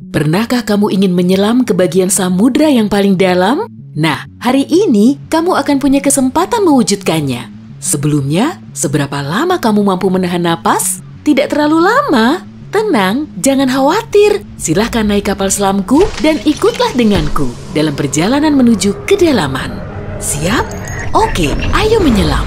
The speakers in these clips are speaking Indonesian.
Pernahkah kamu ingin menyelam ke bagian samudra yang paling dalam? Nah, hari ini kamu akan punya kesempatan mewujudkannya. Sebelumnya, seberapa lama kamu mampu menahan napas? Tidak terlalu lama. Tenang, jangan khawatir. Silahkan naik kapal selamku dan ikutlah denganku dalam perjalanan menuju kedalaman. Siap? Oke, ayo menyelam.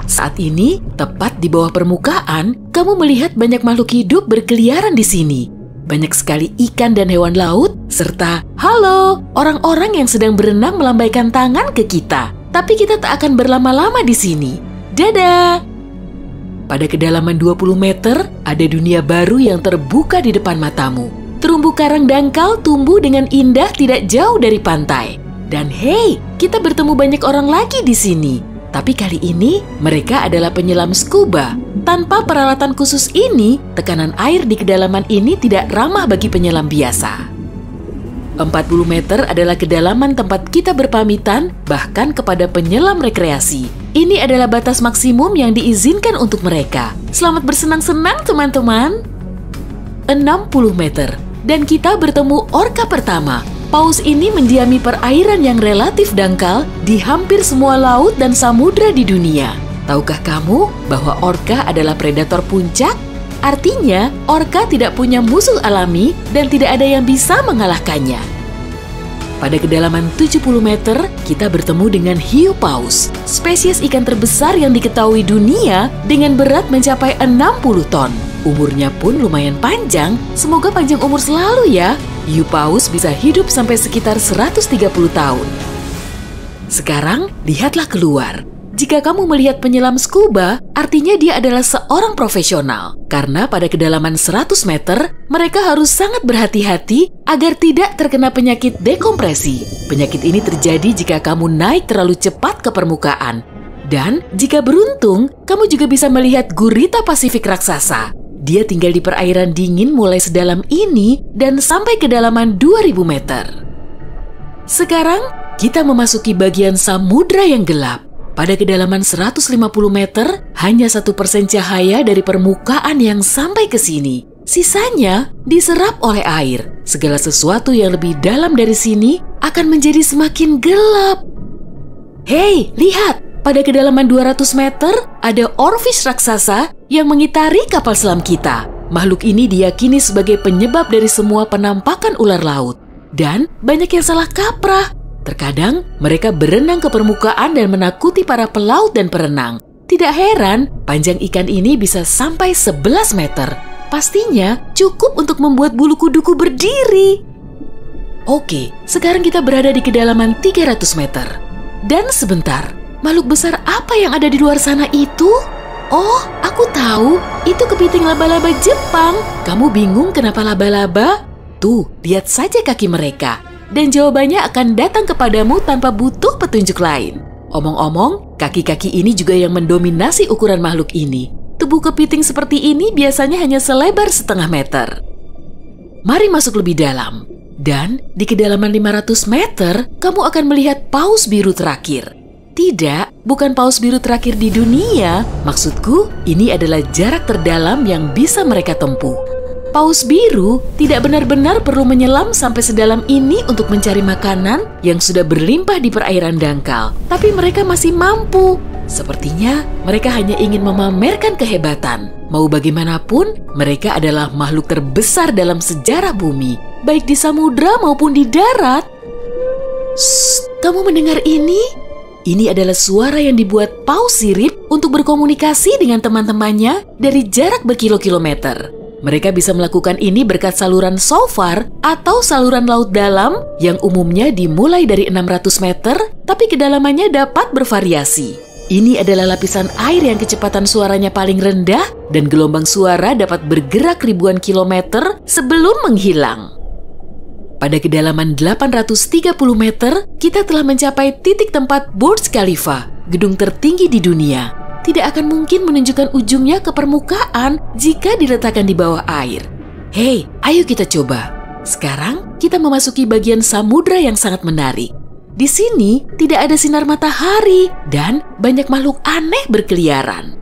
Saat ini, tepat di bawah permukaan, kamu melihat banyak makhluk hidup berkeliaran di sini. Banyak sekali ikan dan hewan laut, serta halo, orang-orang yang sedang berenang melambaikan tangan ke kita. Tapi kita tak akan berlama-lama di sini. Dadah! Pada kedalaman 20 meter, ada dunia baru yang terbuka di depan matamu. Terumbu karang dangkal tumbuh dengan indah tidak jauh dari pantai. Dan hey, kita bertemu banyak orang lagi di sini. Tapi kali ini, mereka adalah penyelam scuba. Tanpa peralatan khusus ini, tekanan air di kedalaman ini tidak ramah bagi penyelam biasa. 40 meter adalah kedalaman tempat kita berpamitan, bahkan kepada penyelam rekreasi. Ini adalah batas maksimum yang diizinkan untuk mereka. Selamat bersenang-senang, teman-teman. 60 meter, dan kita bertemu orka pertama. Paus ini mendiami perairan yang relatif dangkal di hampir semua laut dan samudra di dunia. Tahukah kamu bahwa orka adalah predator puncak? Artinya, orka tidak punya musuh alami dan tidak ada yang bisa mengalahkannya. Pada kedalaman 70 meter, kita bertemu dengan hiu paus, spesies ikan terbesar yang diketahui dunia dengan berat mencapai 60 ton. Umurnya pun lumayan panjang, semoga panjang umur selalu ya. Hiu paus bisa hidup sampai sekitar 130 tahun. Sekarang, lihatlah keluar. Jika kamu melihat penyelam scuba, artinya dia adalah seorang profesional. Karena pada kedalaman 100 meter, mereka harus sangat berhati-hati agar tidak terkena penyakit dekompresi. Penyakit ini terjadi jika kamu naik terlalu cepat ke permukaan. Dan jika beruntung, kamu juga bisa melihat gurita Pasifik raksasa. Dia tinggal di perairan dingin mulai sedalam ini dan sampai kedalaman 2000 meter. Sekarang, kita memasuki bagian samudra yang gelap. Pada kedalaman 150 meter, hanya 1% cahaya dari permukaan yang sampai ke sini. Sisanya diserap oleh air. Segala sesuatu yang lebih dalam dari sini akan menjadi semakin gelap. Hei, lihat! Pada kedalaman 200 meter, ada oarfish raksasa yang mengitari kapal selam kita. Makhluk ini diyakini sebagai penyebab dari semua penampakan ular laut. Dan banyak yang salah kaprah. Terkadang, mereka berenang ke permukaan dan menakuti para pelaut dan perenang. Tidak heran, panjang ikan ini bisa sampai 11 meter. Pastinya cukup untuk membuat bulu kuduku berdiri. Oke, sekarang kita berada di kedalaman 300 meter. Dan sebentar, makhluk besar apa yang ada di luar sana itu? Oh, aku tahu, itu kepiting laba-laba Jepang. Kamu bingung kenapa laba-laba? Tuh, lihat saja kaki mereka. Dan jawabannya akan datang kepadamu tanpa butuh petunjuk lain. Omong-omong, kaki-kaki ini juga yang mendominasi ukuran makhluk ini. Tubuh kepiting seperti ini biasanya hanya selebar setengah meter. Mari masuk lebih dalam. Dan di kedalaman 500 meter, kamu akan melihat paus biru terakhir. Tidak, bukan paus biru terakhir di dunia. Maksudku, ini adalah jarak terdalam yang bisa mereka tempuh. Paus biru tidak benar-benar perlu menyelam sampai sedalam ini untuk mencari makanan yang sudah berlimpah di perairan dangkal. Tapi mereka masih mampu. Sepertinya mereka hanya ingin memamerkan kehebatan. Mau bagaimanapun, mereka adalah makhluk terbesar dalam sejarah bumi, baik di samudra maupun di darat. Shh, kamu mendengar ini? Ini adalah suara yang dibuat paus sirip untuk berkomunikasi dengan teman-temannya dari jarak berkilo-kilometer. Mereka bisa melakukan ini berkat saluran shofar atau saluran laut dalam yang umumnya dimulai dari 600 meter, tapi kedalamannya dapat bervariasi. Ini adalah lapisan air yang kecepatan suaranya paling rendah dan gelombang suara dapat bergerak ribuan kilometer sebelum menghilang. Pada kedalaman 830 meter, kita telah mencapai titik tempat Burj Khalifa, gedung tertinggi di dunia. Tidak akan mungkin menunjukkan ujungnya ke permukaan jika diletakkan di bawah air. Hei, ayo kita coba. Sekarang kita memasuki bagian samudra yang sangat menarik. Di sini tidak ada sinar matahari dan banyak makhluk aneh berkeliaran.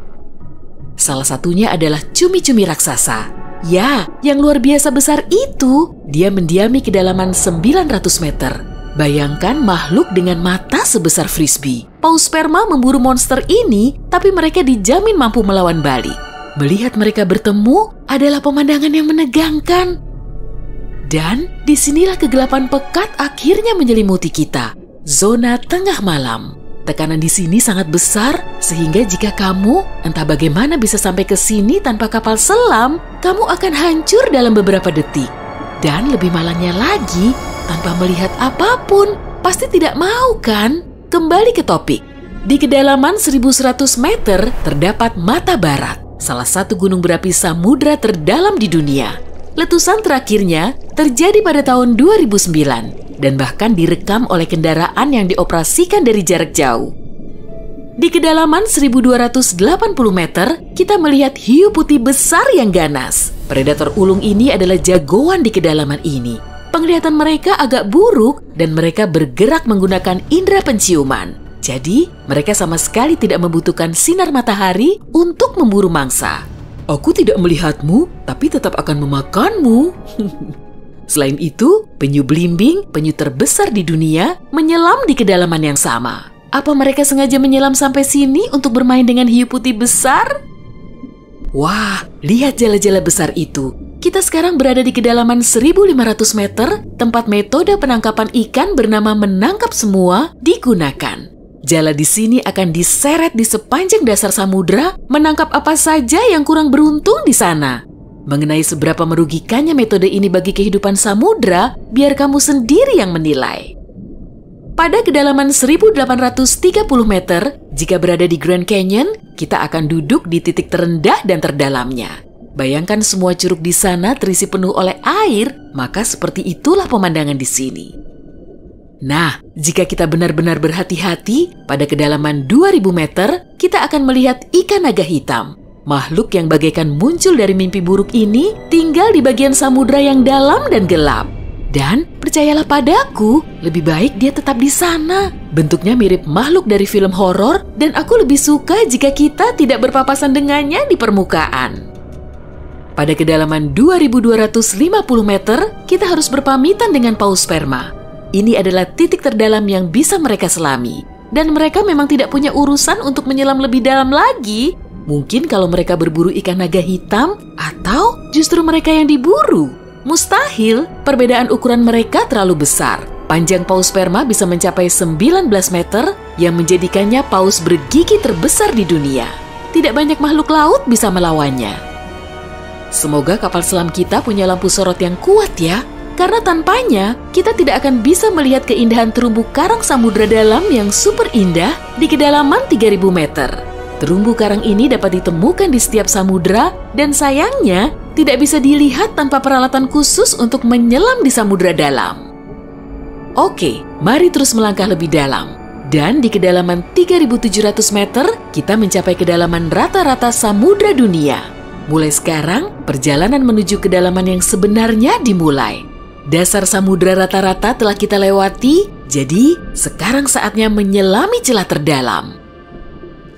Salah satunya adalah cumi-cumi raksasa. Ya, yang luar biasa besar itu, dia mendiami kedalaman 900 meter. Bayangkan makhluk dengan mata sebesar frisbee. Paus sperma memburu monster ini, tapi mereka dijamin mampu melawan balik. Melihat mereka bertemu adalah pemandangan yang menegangkan. Dan disinilah kegelapan pekat akhirnya menyelimuti kita. Zona tengah malam. Tekanan di sini sangat besar, sehingga jika kamu entah bagaimana bisa sampai ke sini tanpa kapal selam, kamu akan hancur dalam beberapa detik. Dan lebih malangnya lagi, tanpa melihat apapun, pasti tidak mau kan? Kembali ke topik. Di kedalaman 1100 meter terdapat Mata Barat, salah satu gunung berapi samudra terdalam di dunia. Letusan terakhirnya terjadi pada tahun 2009 dan bahkan direkam oleh kendaraan yang dioperasikan dari jarak jauh. Di kedalaman 1280 meter, kita melihat hiu putih besar yang ganas. Predator ulung ini adalah jagoan di kedalaman ini. Penglihatan mereka agak buruk dan mereka bergerak menggunakan indera penciuman. Jadi, mereka sama sekali tidak membutuhkan sinar matahari untuk memburu mangsa. Aku tidak melihatmu, tapi tetap akan memakanmu. Selain itu, penyu belimbing, penyu terbesar di dunia, menyelam di kedalaman yang sama. Apa mereka sengaja menyelam sampai sini untuk bermain dengan hiu putih besar? Wah, lihat jala-jala besar itu. Kita sekarang berada di kedalaman 1500 meter, tempat metode penangkapan ikan bernama menangkap semua digunakan. Jala di sini akan diseret di sepanjang dasar samudra, menangkap apa saja yang kurang beruntung di sana. Mengenai seberapa merugikannya metode ini bagi kehidupan samudra, biar kamu sendiri yang menilai. Pada kedalaman 1830 meter, jika berada di Grand Canyon, kita akan duduk di titik terendah dan terdalamnya. Bayangkan semua curug di sana terisi penuh oleh air, maka seperti itulah pemandangan di sini. Nah, jika kita benar-benar berhati-hati, pada kedalaman 2000 meter, kita akan melihat ikan naga hitam. Makhluk yang bagaikan muncul dari mimpi buruk ini tinggal di bagian samudra yang dalam dan gelap. Dan percayalah padaku, lebih baik dia tetap di sana. Bentuknya mirip makhluk dari film horor dan aku lebih suka jika kita tidak berpapasan dengannya di permukaan. Pada kedalaman 2250 meter, kita harus berpamitan dengan paus sperma. Ini adalah titik terdalam yang bisa mereka selami. Dan mereka memang tidak punya urusan untuk menyelam lebih dalam lagi. Mungkin kalau mereka berburu ikan naga hitam, atau justru mereka yang diburu. Mustahil, perbedaan ukuran mereka terlalu besar. Panjang paus sperma bisa mencapai 19 meter yang menjadikannya paus bergigi terbesar di dunia. Tidak banyak makhluk laut bisa melawannya. Semoga kapal selam kita punya lampu sorot yang kuat ya. Karena tanpanya, kita tidak akan bisa melihat keindahan terumbu karang samudra dalam yang super indah di kedalaman 3000 meter. Terumbu karang ini dapat ditemukan di setiap samudra dan sayangnya tidak bisa dilihat tanpa peralatan khusus untuk menyelam di samudra dalam. Oke, mari terus melangkah lebih dalam. Dan di kedalaman 3700 meter, kita mencapai kedalaman rata-rata samudra dunia. Mulai sekarang, perjalanan menuju kedalaman yang sebenarnya dimulai. Dasar samudra rata-rata telah kita lewati, jadi sekarang saatnya menyelami celah terdalam.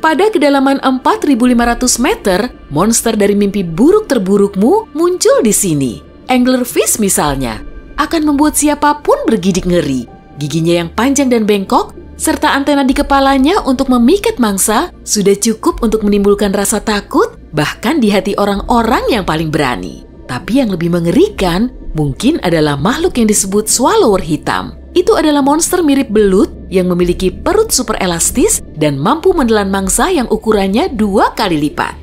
Pada kedalaman 4500 meter, monster dari mimpi buruk terburukmu muncul di sini. Anglerfish misalnya, akan membuat siapapun bergidik ngeri. Giginya yang panjang dan bengkok, serta antena di kepalanya untuk memikat mangsa, sudah cukup untuk menimbulkan rasa takut, bahkan di hati orang-orang yang paling berani. Tapi yang lebih mengerikan, mungkin adalah makhluk yang disebut swallower hitam. Itu adalah monster mirip belut yang memiliki perut super elastis dan mampu menelan mangsa yang ukurannya 2 kali lipat.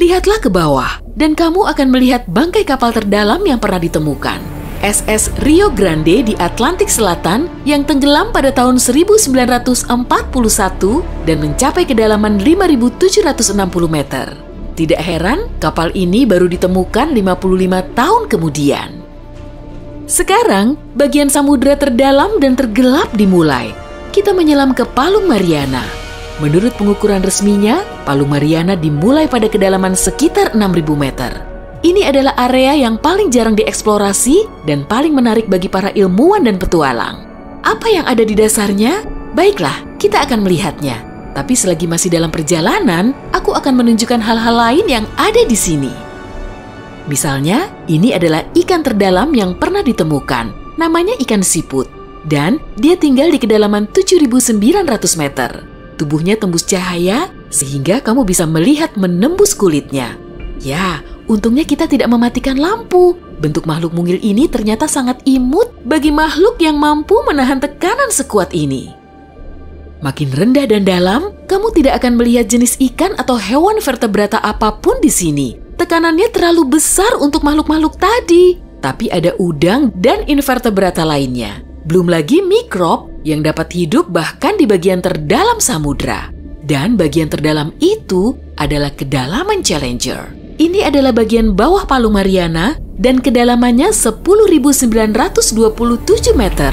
Lihatlah ke bawah, dan kamu akan melihat bangkai kapal terdalam yang pernah ditemukan. SS Rio Grande di Atlantik Selatan yang tenggelam pada tahun 1941 dan mencapai kedalaman 5.760 meter. Tidak heran, kapal ini baru ditemukan 55 tahun kemudian. Sekarang, bagian samudra terdalam dan tergelap dimulai. Kita menyelam ke Palung Mariana. Menurut pengukuran resminya, Palung Mariana dimulai pada kedalaman sekitar 6.000 meter. Ini adalah area yang paling jarang dieksplorasi dan paling menarik bagi para ilmuwan dan petualang. Apa yang ada di dasarnya? Baiklah, kita akan melihatnya. Tapi selagi masih dalam perjalanan, aku akan menunjukkan hal-hal lain yang ada di sini. Misalnya, ini adalah ikan terdalam yang pernah ditemukan. Namanya ikan siput. Dan dia tinggal di kedalaman 7.900 meter. Tubuhnya tembus cahaya sehingga kamu bisa melihat menembus kulitnya. Ya, untungnya kita tidak mematikan lampu. Bentuk makhluk mungil ini ternyata sangat imut bagi makhluk yang mampu menahan tekanan sekuat ini. Makin rendah dan dalam, kamu tidak akan melihat jenis ikan atau hewan vertebrata apapun di sini. Tekanannya terlalu besar untuk makhluk-makhluk tadi. Tapi ada udang dan invertebrata lainnya. Belum lagi mikrob yang dapat hidup bahkan di bagian terdalam samudra. Dan bagian terdalam itu adalah kedalaman Challenger. Ini adalah bagian bawah Palung Mariana dan kedalamannya 10.927 meter.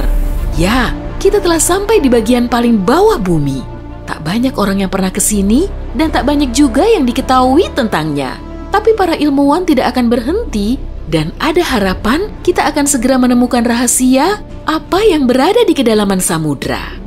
Ya, kita telah sampai di bagian paling bawah bumi. Tak banyak orang yang pernah ke sini dan tak banyak juga yang diketahui tentangnya. Tapi para ilmuwan tidak akan berhenti dan ada harapan kita akan segera menemukan rahasia apa yang berada di kedalaman samudra.